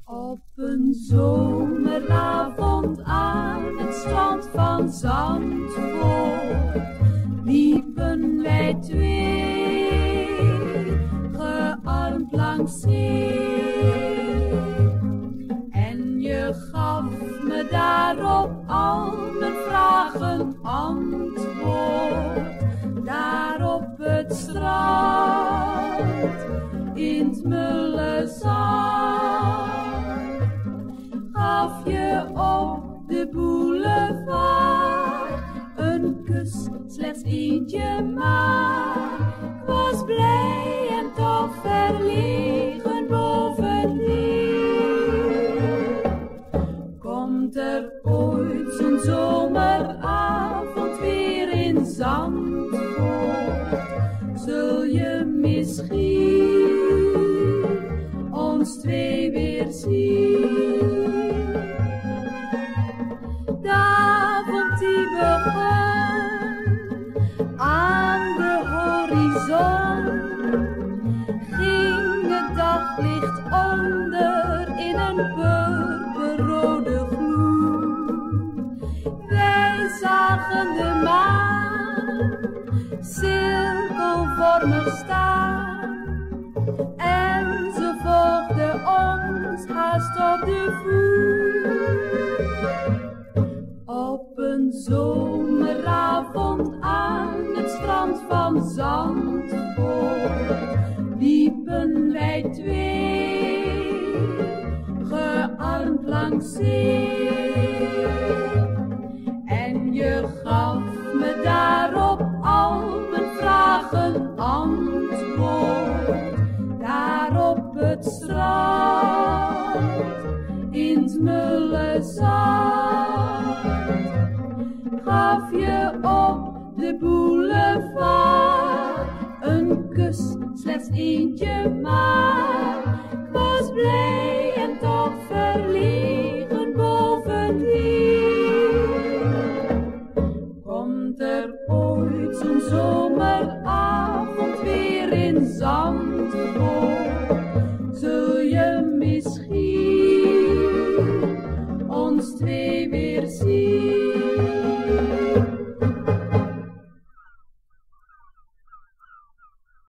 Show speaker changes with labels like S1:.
S1: Op een zomeravond aan het strand van Zandvoort liepen wij twee, gearmd langs zee. En je gaf me daarop al mijn vragen antwoord, daar op het strand in 't mulle zand. Gaf je op de boulevard een kus, slechts eentje maar. Ik was blij en toch verlegen bovendien. Komt er ooit zo'n zomeravond weer in Zandvoort, zul je misschien ons twee weer zien. De avond die begon aan de horizon, ging het daglicht onder in een purperrode gloed. Wij zagen de maan cirkelvormig staan en ze volgde ons haast op de voet. Op een zomeravond aan het strand van Zandvoort liepen wij twee, gearmd langs zee. En je gaf me daarop al mijn vragen antwoord, daar op het strand in 't mulle zand. Gaf je op de boulevard een kus, slechts eentje maar.